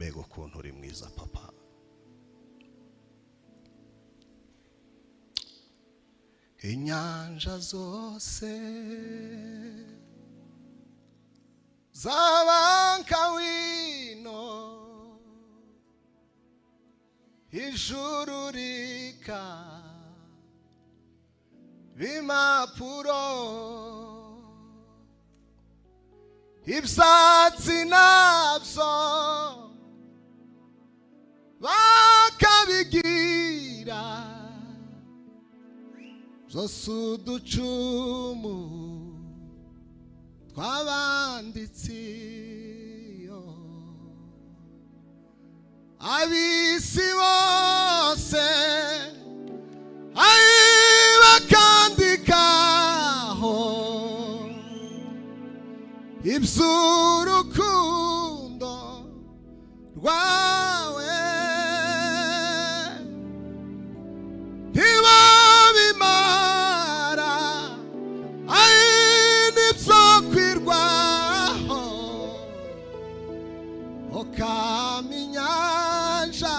mbega ukuntu uri mwiza papa. Inyanja zose zabanka wino, ijuru rika bimapuro, ibyatsi nabyo bakabigira byose uducumu tw'abanditsi, ab'isi bose bakandikaho iby'urukundo rwawe, ntibabimara n'ibyo kwirwaho, ukama inyanja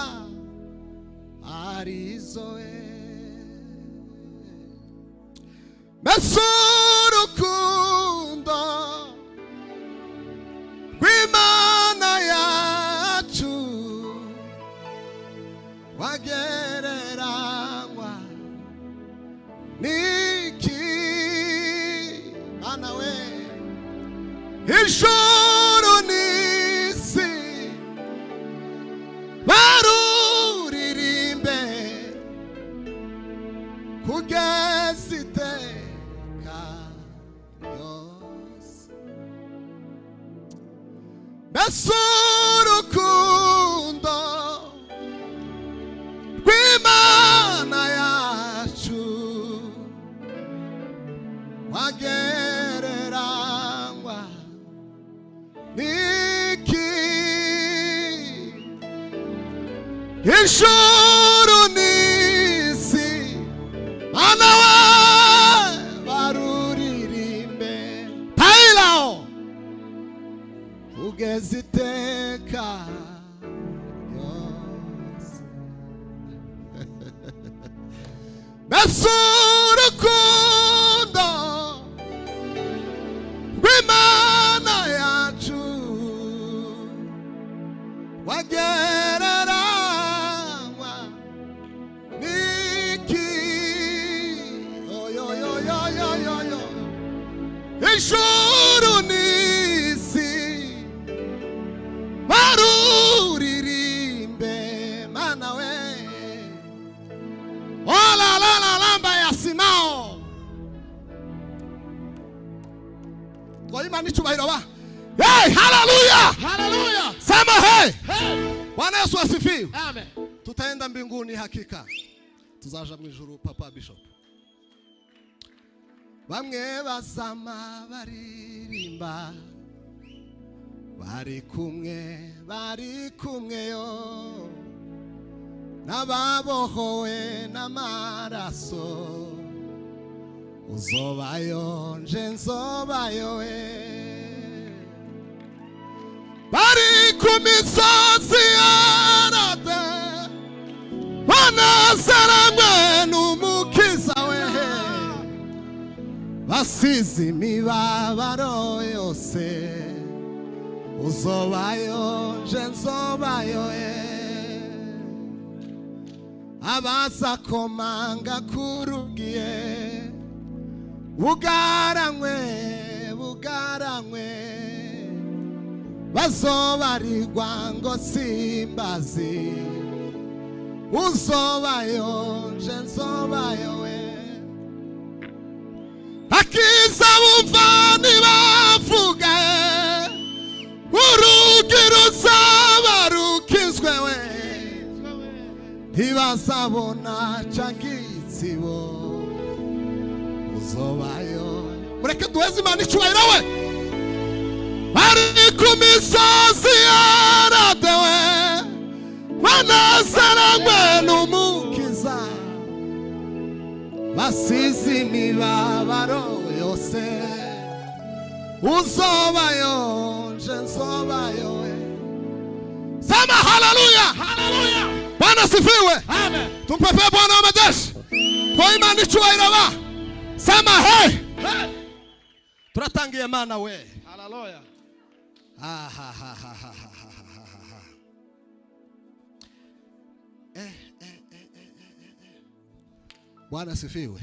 arizoe. Mbese urukundo rw'Imana yacu wagereranywa n'iki? Mana we, ijuru n'isi baruririmbe kugeza iteka ryose. Mbese urukundo rw'Imana yacu wagereranywa n'iki? Ijuru n'isi Mana we baruririmbe tailao kugeza iteka ryose. Mbese urukundo rw'Imana yacu wagereranywa n'iki? Ijuru n'isi baruririmbe Mana we, ola la la lamba ya sinao kwa imani chubahiro ba. Hey, hallelujah, hallelujah, sema hey, Bwana Yesu asifiwe. Amen. Tutaenda mbinguni hakika, tuzaja mu ijuru papa bishop. Bamwe bazama baririmba bari kumwe yo, n'ababohowe n'amaraso, uzobayo nje nzobayo we. Bari ku misozi yarade banazaranywe n'umukiza we, basize imibabaro yose, uzobayo nje nzobayo we. Abaza komanga kurugiye bugaranywe bazobarirwa ngo simbazi, uzobayo nje nzobayo we. Akiza bumva ntibavuga urugi ruzaba rukizwe we, ntibazabona cangitsibo, uzobayo. Mureke duheze Imana icyubahiro we. Bari ku misozi yarade we banazaranywe n'umukiza, basize imibabaro yose, uzobayo nje nzobayo we. Sama Sema haleluya. Haleluya. Bwana sifiwe. Amen. Tumpepe Bwana wa majeshi. Kwa imani icyubahiro ba. Sema hey. Hey. Turatangiye mana we. Haleluya. Ha ha ha ha ha ha. Bwana asifiwe.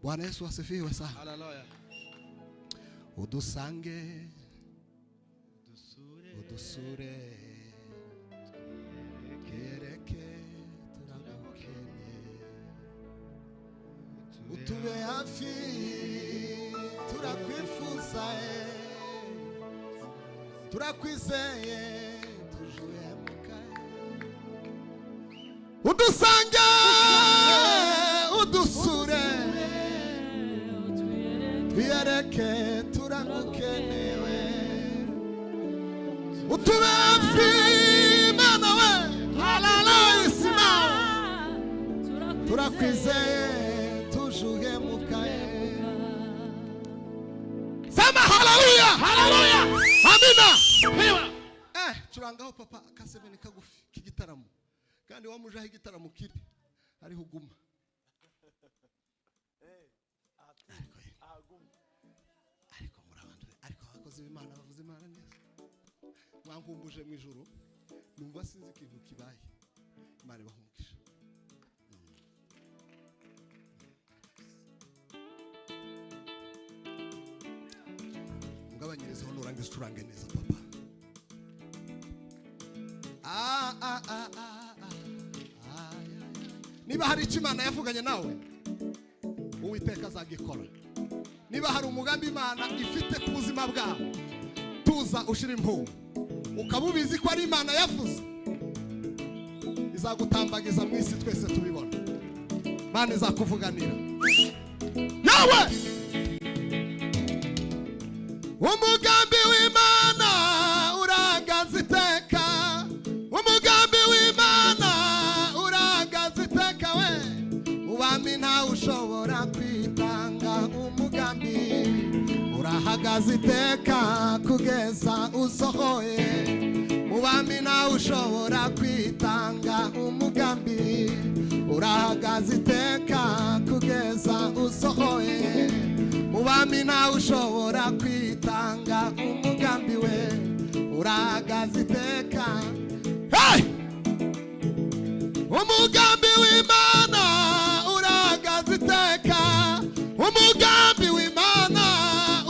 Bwana Yesu asifiwe sana. Haleluya. Udusange udusure kereke turagukenye utube hafi turakwifuza turakwizeye tujuye mukaye udusange udusure twiyereke turagukenewe utube hafi mana we haleluya isima turakwizeye tujuye mukaye sema haleluya haleluya amina curangaho papa akasebeni kagufi k'igitaramo kandi wamujaho igitaramo kiri ariho uguma ariko murabandwe ariko abakozi b'Imana bavuze Imana neza mwankumbuje mu ijuru numva sinzi ikintu kibaye Imana ibahungisha mugabanyirizeho nurangiza ucurange neza papa niba hari icyo Imana yavuganye nawe Uwiteka azagikora niba hari umugambi Imana ifite ku buzima bwawe tuza ushira impumu ukabubizi ko ari Imana yavuze izagutambagiza mu isi twese tubibona Imana izakuvuganira yawe umugambi w'Imana uragaze iteka umugambi w'Imana uragaze iteka we ubami ntawe ushobora kwitanga umugambi urahagaze iteka kugeza usohoye ubami ntawe ushobora kwitanga umugambi urahagaze iteka kugeza usohoye ubami ntawe ushobora kwitanga umugambi we urahagaze iteka hey! umugambi w'Imana urahagaze iteka umugambi w'Imana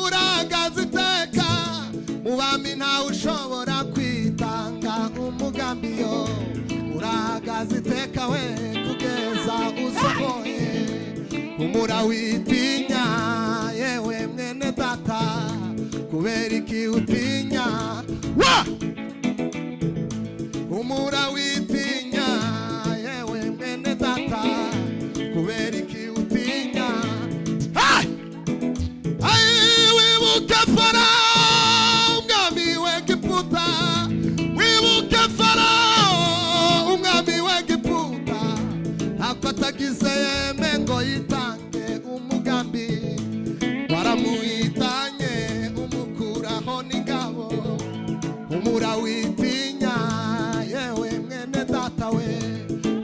urahagaze iteka ubami ntawe ushobora kwitanga umugambi yo urahagaze iteka we kugeza usohoye umura witinya yewe mwene data kubera iki utinya wa umura witinya yewe mwene data kubera iki utinya ay wibuke Farao umwami w'Egiputa wibuke Farao umwami w'Egiputa ntako atagize yeme ngo yitange umugambi waramuhitanye umukuraho n'ingabo umura witinya yewe mwene data we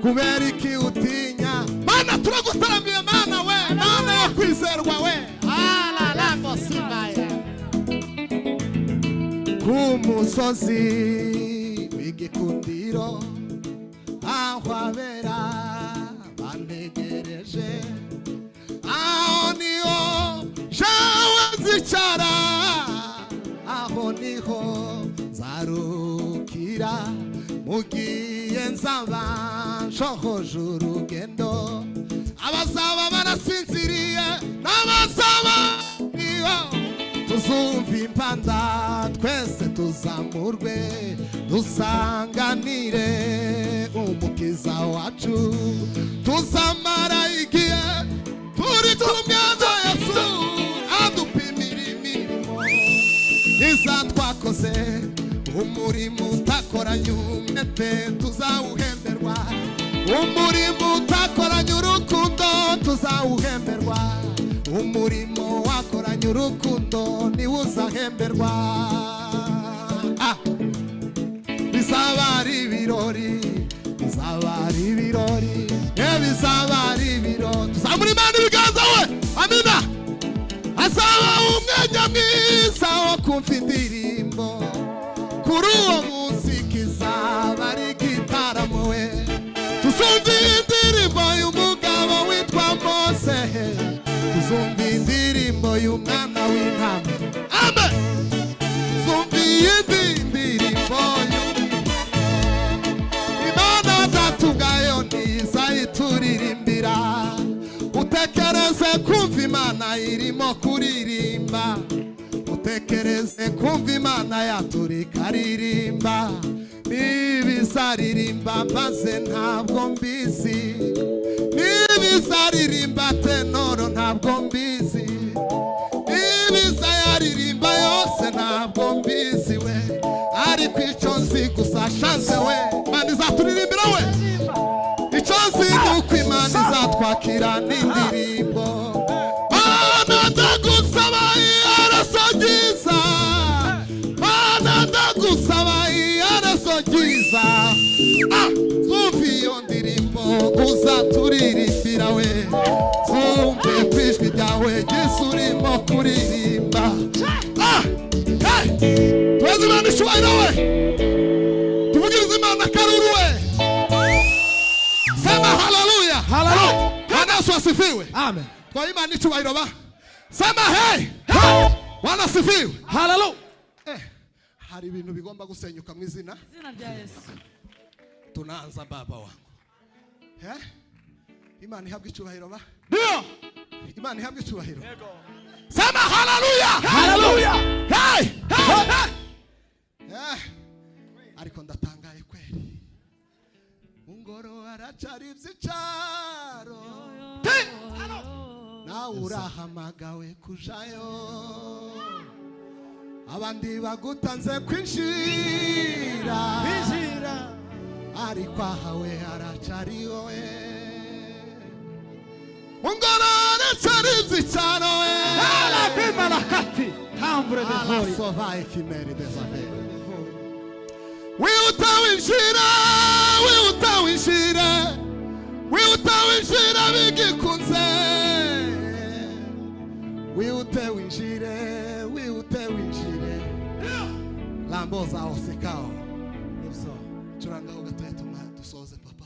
kubera iki utinya Mana turagutaramiye Mana we Mana yo kwizerwa we alalango simaya ku musozi w'igikundiro aho abera bantegereje aho niho jewe nzicara aho niho nzarukira mugiye nzaba nshohoje urugendo abazaba barasinziriye n'abazaba niho tuzumva impanda twese tuzamurwe dusanganire umukiza wacu tuzamara igihe turi kumwe na Yesu adupimira imirimo iza twakoze umurimo utakoranye umwete tuzawuhemberwa umurimo utakoranye urukundo tuzawuhemberwa umurimo wakoranye urukundo niwo uzahemberwa bizaba ari ibirori, bizaba ari ibirori, bizaba ari ibirori. Tuzamura Imana ibiganza we, amina. Azaba umwanya mwiza wo kumva indirimbo, kuri uwo munsi kizaba ari igitaramo we. Tuzumva indirimbo y'umugabo witwa Mose, tuzumva indirimbo y'umwana w'intama, amen. Tuzumva indirimbo Imana datugayo ntizayituririmbira. Utekereze kumva Imana irimo kuririmba, utekereze kumva Imana yaturika ririmba. Nibizaririmba maze ntabwo mbizi, nibizaririmba tenoro ntabwo mbizi, nibizayaririmba yose ntabwo mbizi we. Ariko icyo nzi gusa shanse we, Imana izaturirimbira we. Icyo nzi nuko Imana izatwakira n'indirimbo. Mana ndagusaba iherezo ryiza, Mana ndagusaba iherezo ryiza. Zumva iyo ndirimbo uzaturirimbira we, zumve kw'ijwi ryawe Yesu urimo kuririmba. Tuweze Imana icyubahiro we, tuvugirize Imana akaruru we. Sema haleluya, haleluya. Bwana Yesu asifiwe, amen. Kwa Imana icyubahiro ba, sema hey, Bwana asifiwe, haleluya. Hari ibintu bigomba gusenyuka mu izina rya Yesu. Tunaanza baba wangu, Imana ihabwe icyubahiro ba, ndio Imana ihabwe icyubahiro. Sema haleluya, haleluya. Hey, ariko ndatangaye kweli, Ngoro aracari ibyicaro, nawe urahamagawe kujayo. Abandi bagutanze kwinjira, ariko ahawe haracari wowe. Ngoro aracari ibyicaro, sovaye kimeri desavere. Wiutawinjira, wiutawinjira, wiutawinjira bigikunze. Wiutawinjire, wiutawinjire. Lambo za osikao. Nibso, churanga ho gatoya dusoze papa.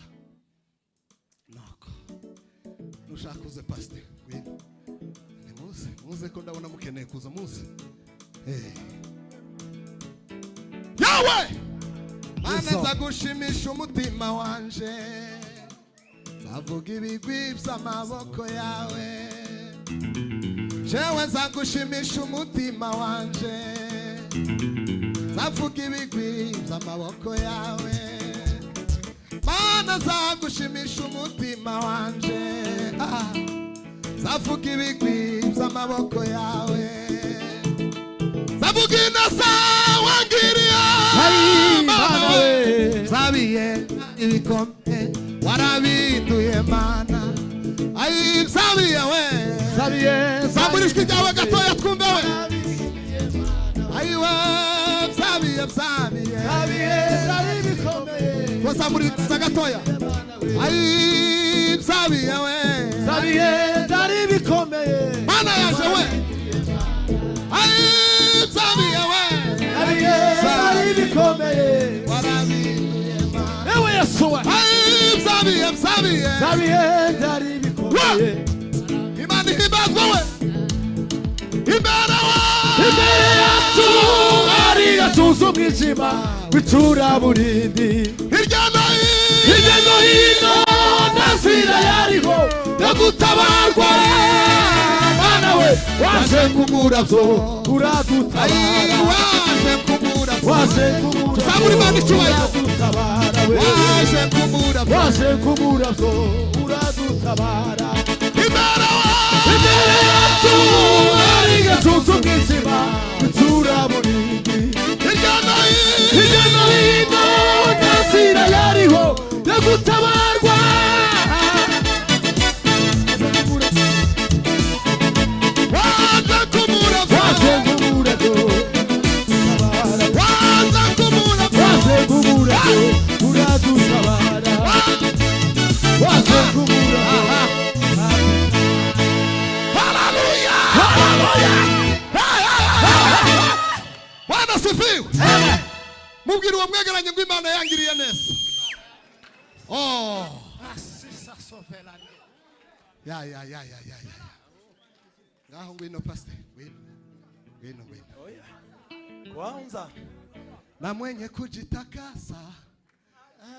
Nako. Nushakuze paste. Gwino. Muze ko ndabona mukeneye kuza muze. Yawe! Mana gushimisha umutima wanje, zavuga ibigwi by'amaboko yawe. Jewe zagushimisha umutima wanje, zavuga ibigwi by'amaboko yawe. Mana zagushimisha umutima wanje, zavuga ibigwi by'amaboko yawe. Zavuga inasa wangiriya, zabiye ibikombe warabinduye Mana. Ay zabiye we, zabiye zamurishwe ryawe gatoya twumve we. Ayiwe zabiye zabiye zari bikomeye, wazamuriza gatoya. Ay zabiye we, zabiye zari bikomeye, Mana yaje we. Ay zabiye we, zabiye zari bikomeye, warabinduye Mana. Ewe Yesu we, ay zabiye zabiye zari bikomeye. Imana ihibazwe we, imbere yacu ari yatuza umwijima w'itura burindi. Hirya no hino ntasira yariho yo gutabarwa. Mana we, waje kumuravyo uradutabara, waje kumuravyo, waje kumuravyo, saburi Imana icyubahiro, waje kumuravyo uradutabara. Imbere yacu ari yatuza umwijima w'itura burindi. Hirya no hino ntasira yariho yo gutabarwa. Waje kumuravyo, waje kumuravyo, mubwire uwo mwegeranye ngo Imana yangiriye neza. Oh, ya. Ngaho ngwino pastor, ngwino. Oya. Kwanza Na mwenye kujitakasa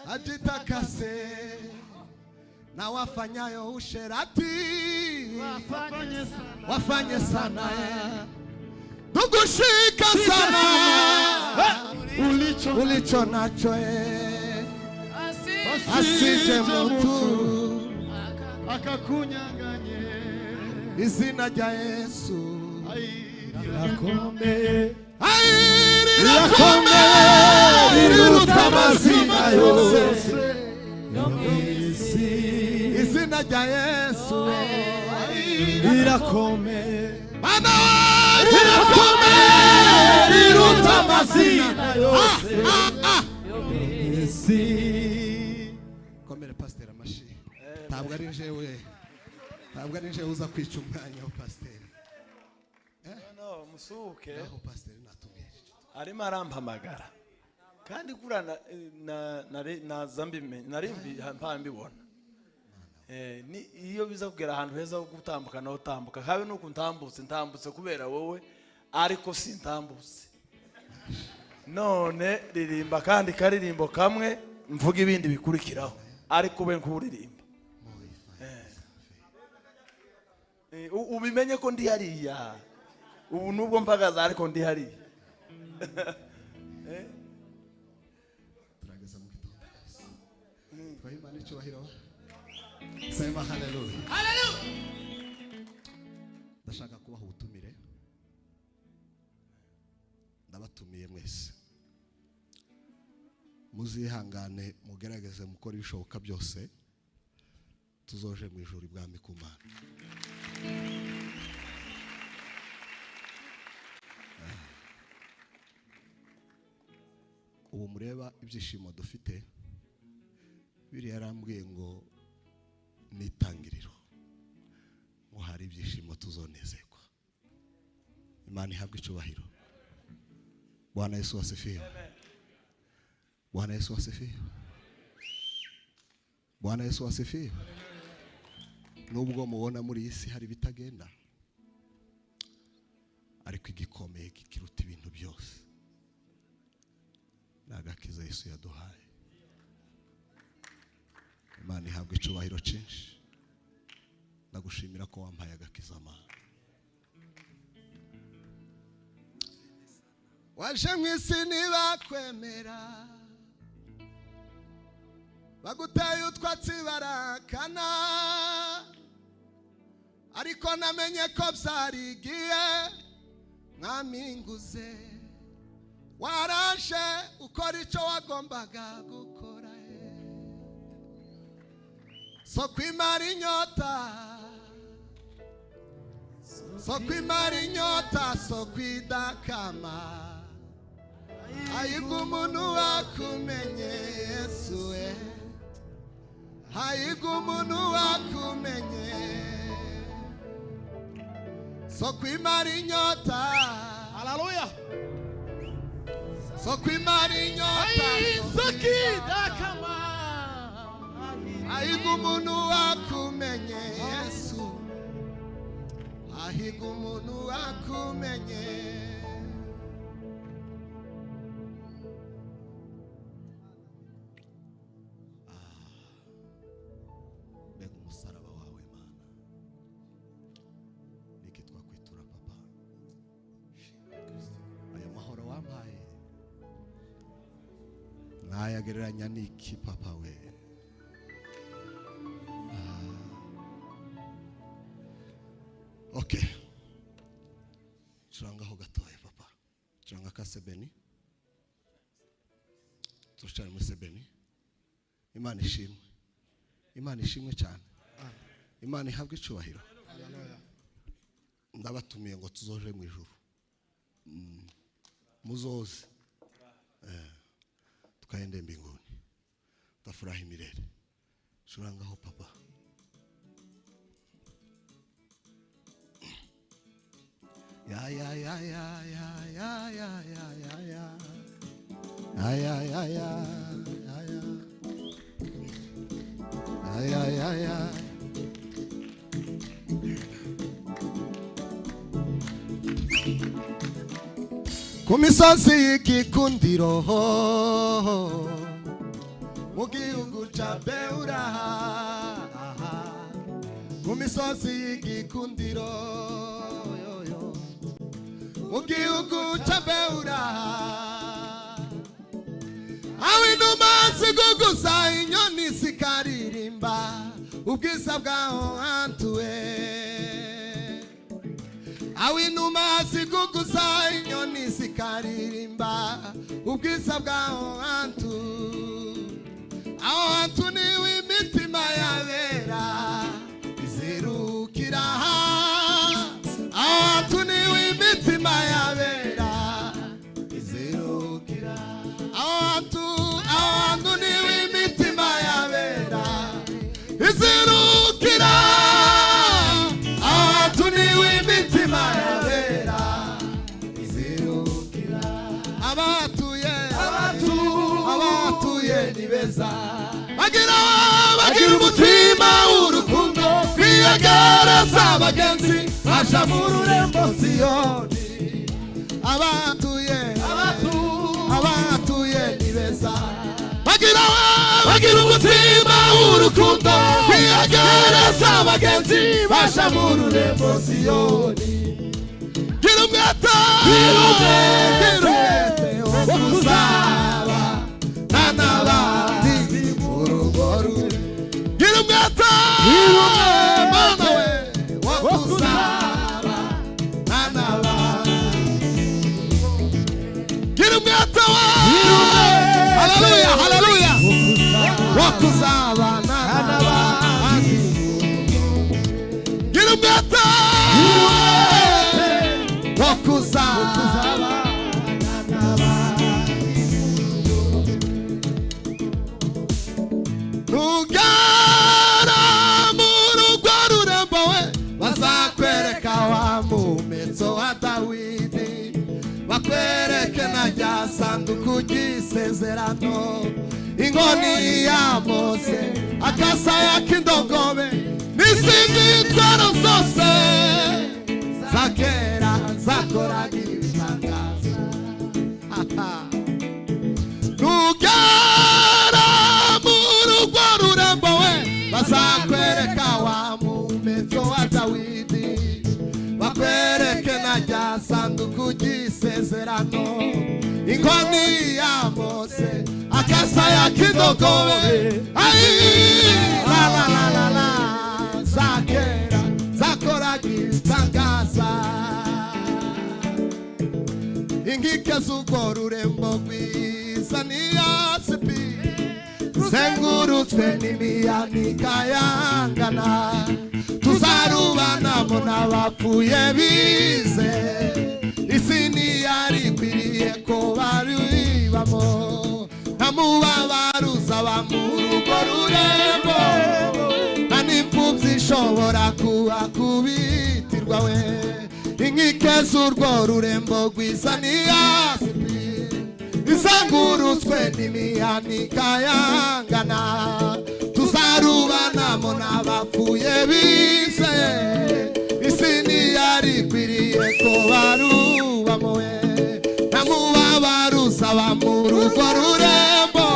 ajitakase, na wafanyayo usherati wafanye sana, tukushika sana ulicho nacho, asije mtu akakunyanganye. Izina rya Yesu lirakomeye, riruta amazina yose yo mw'isi. Izina rya Yesu lirakomeye, Bwana wanjye lirakomeye, riruta amazina yose yo mw'isi. Komere pastor amashi. Ntabwo ari jewe uza kwica umwanya wa pastor. no musuke. Aho pastor natumye Arimo arampamagara. Kandi kura na zambime narimbi mpambibona. Ni iyo biza kugera ahantu heza ho gutambuka naho tambuka. Habe nuko ntambutse kubera wowe ariko sintambutse. None ririmba kandi karirimbo kamwe mvuga ibindi bikurikiraho ariko we nkuririmba. Ubimenye ko ndi hariya. Ubu nubwo mpagaza ariko ndi hariya. Turageza mu gitondo. Twahimana icyubahiro. Sema hallelujah. Hallelujah. Ndashaka kubaha ubutumire. Ndabatumiye mwese. Muzihangane mugerageze mukora ibishoboka byose. Tuzoje mu ijuru ibwami ku Mana. Ubu mureba ibyishimo dufite, biri yarambwiye ngo nitangiriro, ngo hari ibyishimo tuzonezerwa. Imana ihabwe icyubahiro. Bwana Yesu asifiwe. Bwana Yesu asifiwe. Bwana Yesu asifiwe. Nubwo mubona muri iyi si hari bitagenda, ariko igikomeye kiruta ibintu byose nagakiza Yesu yaduhaye. Imana ihabwe icyubahiro cyinshi. Ndagushimira ko wampaye agakiza Mana. Waje mu isi ntibakwemera, baguteye utwatsi barakana, ariko namenye ko byarigiye mwaminguze. Waraje ukora icyo wagombaga gukora, so kwimara inyota, so kwidakama. Haiga umuntu wakumenye Yesu we, haiga umuntu wakumenye, so kwimara inyota. Hallelujah. So kwimara inyota, so kwidakama. Haiga umuntu wakumenye Yesu, haiga umuntu wakumenye. Mbega umusaraba wawe Mana, niki twakwitura papa. Ayo mahoro wampaye nayagereranya niki papa we. Okay, turangaho gatoya papa, turanga ka sebeni, turushane muri sebeni. Imana ishimwe, Imana ishimwe cyane. Imana ihabwe icyubahiro. Ndabatumiye ngo tuzoje mu ijuru. Muzoze tukaende mbinguni, tafurahi milele. Turangaho papa. Ya Ay ay ay ay ay ay ay. Ku misozi y'igikundiro mu gihugu ca Beura, ku misozi y'igikundiro mu gihugu ca Beura, aho inuma ziguguza inyoni zikaririmba ubwiza bwaho hantuwe, aho inuma ziguguza inyoni zikaririmba ubwiza bwaho hantu, aho hantu niwe imitima yabera izirukira, aho hantu niwe imitima yabera izirukira, aho hantu niwe imitima yabera izirukira, aho hantu niwe imitima yabera izirukira, abatuye ni beza, bagira umutima w'urukundo, kwiyegereza abagenzi baja mu rurembo Siyoni, abatuye ni beza, bagira umutima w'urukundo, kwiyegereza abagenzi baja mu rurembo Siyoni, gira umwete wo kuzaba n'abandi mu rugo rumwe, gira umwete mama we wo kuzaba n'abandi, gira umwete haleluya haleluya wo kuzaba n'abandi, gira umwete wo kuzaba nugera mu rugo rurembo we, bazakwereka wa mumetso wa Dawidi, bakwereke na rya sanduku ry'isezerano, inkoni ya Mose, akasaya k'indogobe, n'izindi ntwaro zose za kera zakoraga ibitangaza. Nugera mu rugo rurembo we, bazakwereka wa mumetso wa Dawidi, bakwereke na rya sanduku ry'isezerano, inkoni ya Mose, akasaya k'indogobe, la la la la la za kera zakoraga ibitangaza, inkike z'urwo rurembo rwiza ni yasipi, zengurutswe n'imiyanika yangana, tuzarubanamo n'abapfuye bize, isi ntiyari ikwiriye ko baribamo, nta mubabaro uzaba mu rugo rurembo, nta n'imfubyi ishobora kubitirwa we, inkike z'urwo rurembo rwiza ni yasipi, izengurutswe n'imiyanika yangana, tuzarubanamo n'abapfuye bize, isi ntiyari ikwiriye ko barubamo we, nta mubabaro uzaba mu rugo rurembo,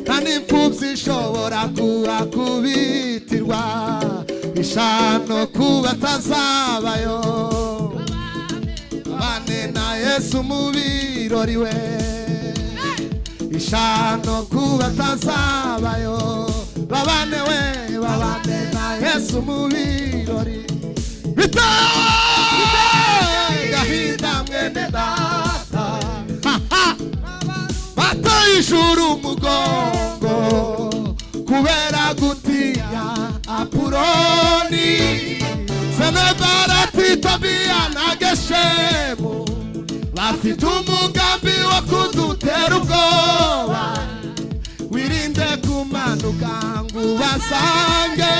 nta n'imfubyi ishobora kubitirwa, ishano kuba atazabayo, babane na Yesu mu birori we, ishano kuba atazabayo, babane na Yesu mu birori, biteye gahinda mwene data, bataye ijuru umugongo kubera gutinya Apuroni, Senebarati, Tobiya na Geshemu, bafite umugambi wo kudutera ubwoba, wirinde kumanuka ngo ubasange,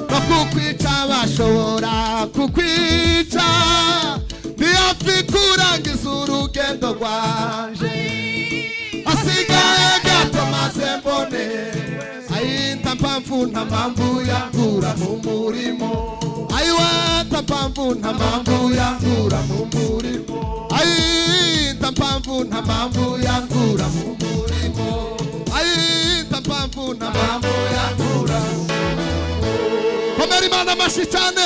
no kukwica bashobora kukwica, ntiyafi kurangiza urugendo rwanje, maze mbone ayita mpamvu nta mpamvu yankura mu murimo ayiwata mpamvu nta mpamvu yankura mu murimo ayita mpamvu nta mpamvu yankura mu murimo ayita mpamvu nta mpamvu yankura komera Imana amashyi cyane